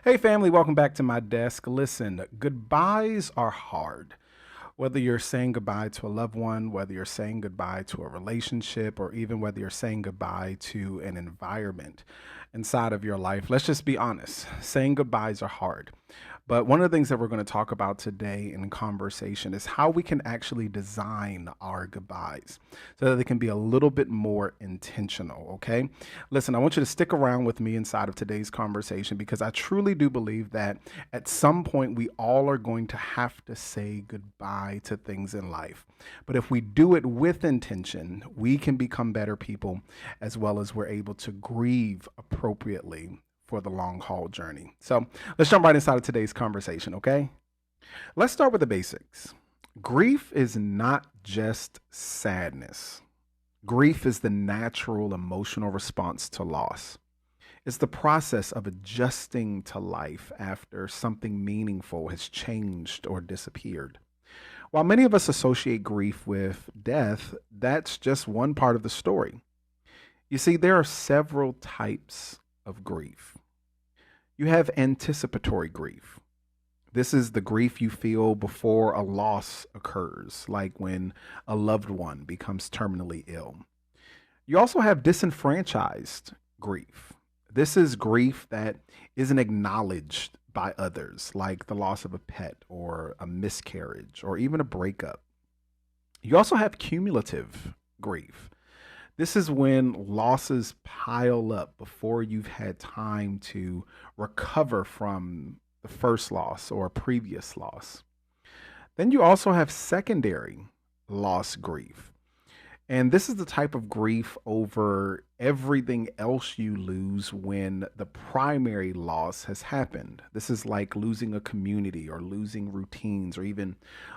Hey, family, welcome back to my desk. Listen, goodbyes are hard. Whether you're saying goodbye to a loved one, whether you're saying goodbye to a relationship, or even whether you're saying goodbye to an environment inside of your life, let's just be honest. Saying goodbyes are hard. But one of the things that we're going to talk about today in conversation is how we can actually design our goodbyes so that they can be a little bit more intentional. Okay. Listen, I want you to stick around with me inside of today's conversation because I truly do believe that at some point we all are going to have to say goodbye to things in life. But if we do it with intention, we can become better people as well as we're able to grieve appropriately for the long haul journey. So let's jump right inside of today's conversation, okay? Let's start with the basics. Grief is not just sadness. Grief is the natural emotional response to loss. It's the process of adjusting to life after something meaningful has changed or disappeared. While many of us associate grief with death, that's just one part of the story. You see, there are several types of grief. You have anticipatory grief. This is the grief you feel before a loss occurs, like when a loved one becomes terminally ill. You also have disenfranchised grief. This is grief that isn't acknowledged by others, like the loss of a pet or a miscarriage or even a breakup. You also have cumulative grief. This is when losses pile up before you've had time to recover from the first loss or a previous loss. Then you also have secondary loss grief. And this is the type of grief over everything else you lose when the primary loss has happened. This is like losing a community or losing routines or even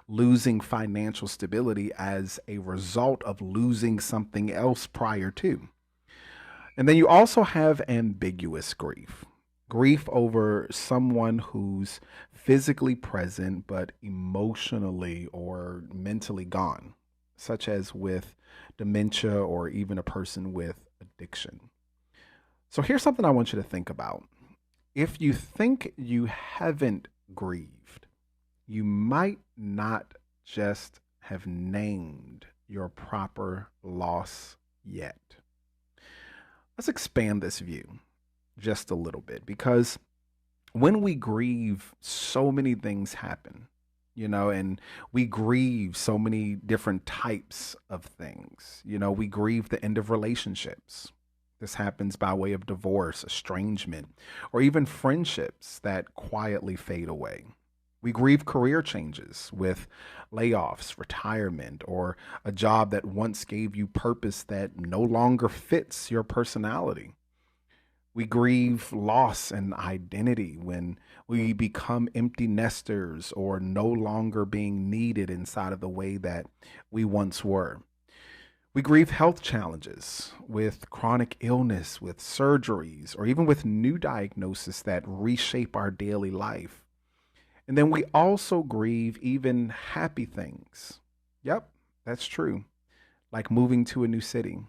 losing financial stability as a result of losing something else prior to. And then you also have ambiguous grief. Grief over someone who's physically present but emotionally or mentally gone, such as with dementia or even a person with addiction. So here's something I want you to think about. If you think you haven't grieved, you might not just have named your proper loss yet. Let's expand this view just a little bit because when we grieve, so many things happen, and we grieve so many different types of things. We grieve the end of relationships. This happens by way of divorce, estrangement, or even friendships that quietly fade away. We grieve career changes with layoffs, retirement, or a job that once gave you purpose that no longer fits your personality. We grieve loss and identity when we become empty nesters or no longer being needed inside of the way that we once were. We grieve health challenges with chronic illness, with surgeries, or even with new diagnoses that reshape our daily life. And then we also grieve even happy things. Yep, that's true. Like moving to a new city,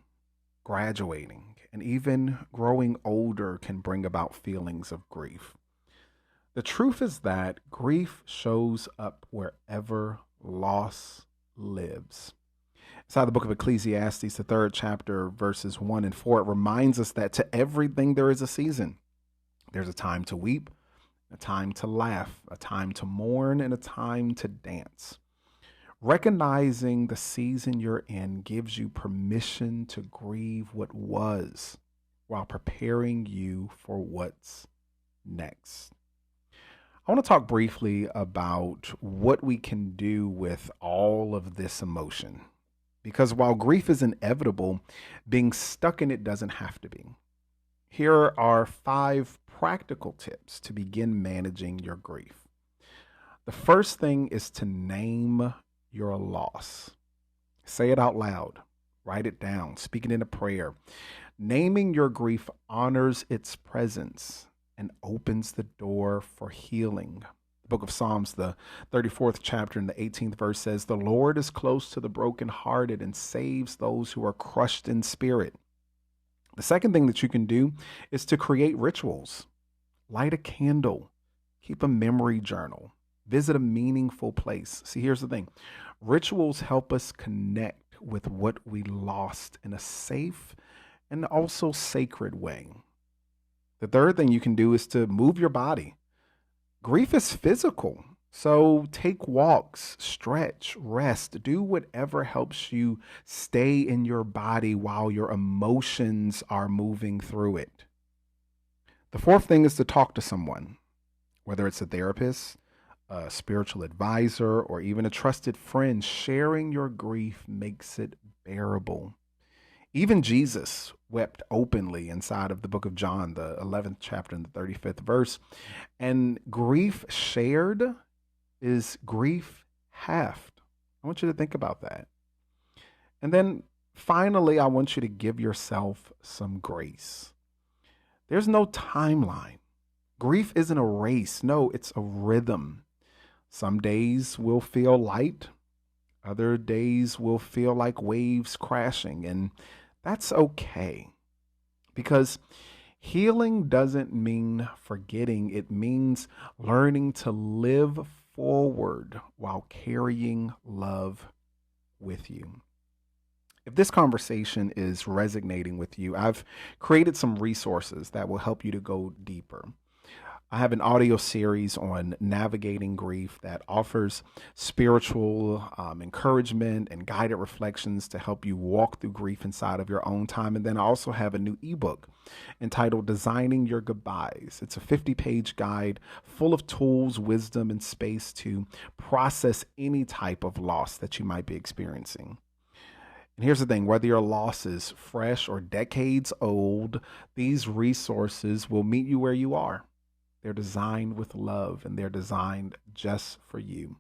graduating, and even growing older can bring about feelings of grief. The truth is that grief shows up wherever loss lives. Inside the book of Ecclesiastes, the third chapter, verses 1 and 4, it reminds us that to everything there is a season. There's a time to weep, a time to laugh, a time to mourn, and a time to dance. Recognizing the season you're in gives you permission to grieve what was while preparing you for what's next. I want to talk briefly about what we can do with all of this emotion. Because while grief is inevitable, being stuck in it doesn't have to be. Here are 5 practical tips to begin managing your grief. The first thing is to name your loss. Say it out loud. Write it down. Speak it in a prayer. Naming your grief honors its presence and opens the door for healing. The book of Psalms, the 34th chapter and the 18th verse says, "The Lord is close to the brokenhearted and saves those who are crushed in spirit." The second thing that you can do is to create rituals. Light a candle. Keep a memory journal. Visit a meaningful place. See, here's the thing. Rituals help us connect with what we lost in a safe and also sacred way. The third thing you can do is to move your body. Grief is physical. So take walks, stretch, rest, do whatever helps you stay in your body while your emotions are moving through it. The fourth thing is to talk to someone, whether it's a therapist, a spiritual advisor, or even a trusted friend. Sharing your grief makes it bearable. Even Jesus wept openly inside of the book of John, the 11th chapter and the 35th verse. And grief shared is grief halved. I want you to think about that. And then finally, I want you to give yourself some grace. There's no timeline. Grief isn't a race. No, it's a rhythm. Some days will feel light. Other days will feel like waves crashing. And that's okay. Because healing doesn't mean forgetting. It means learning to live forward while carrying love with you. If this conversation is resonating with you, I've created some resources that will help you to go deeper. I have an audio series on navigating grief that offers spiritual encouragement and guided reflections to help you walk through grief inside of your own time. And then I also have a new ebook entitled Designing Your Goodbyes. It's a 50-page guide full of tools, wisdom, and space to process any type of loss that you might be experiencing. And here's the thing, whether your loss is fresh or decades old, these resources will meet you where you are. They're designed with love and they're designed just for you.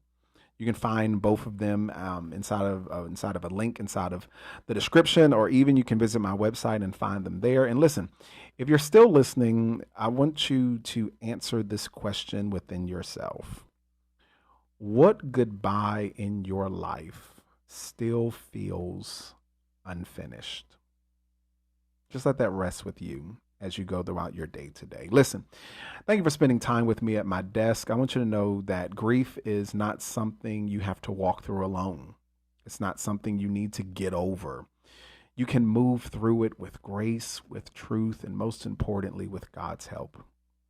You can find both of them inside of a link inside of the description, or even you can visit my website and find them there. And listen, if you're still listening, I want you to answer this question within yourself. What goodbye in your life still feels unfinished? Just let that rest with you as you go throughout your day today. Listen, thank you for spending time with me at my desk. I want you to know that grief is not something you have to walk through alone. It's not something you need to get over. You can move through it with grace, with truth, and most importantly, with God's help.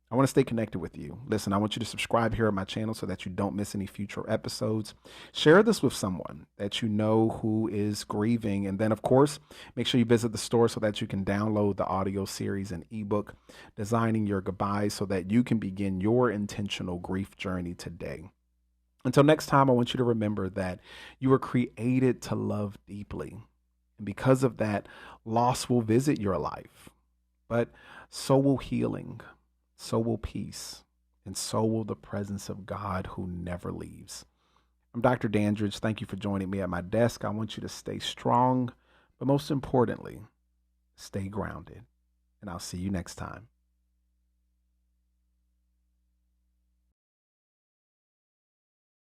I want to stay connected with you. Listen, I want you to subscribe here at my channel so that you don't miss any future episodes. Share this with someone that you know who is grieving. And then, of course, make sure you visit the store so that you can download the audio series and ebook, Designing Your Goodbyes, so that you can begin your intentional grief journey today. Until next time, I want you to remember that you were created to love deeply. And because of that, loss will visit your life, but so will healing. So will peace, and so will the presence of God who never leaves. I'm Dr. Dandridge. Thank you for joining me at my desk. I want you to stay strong, but most importantly, stay grounded. And I'll see you next time.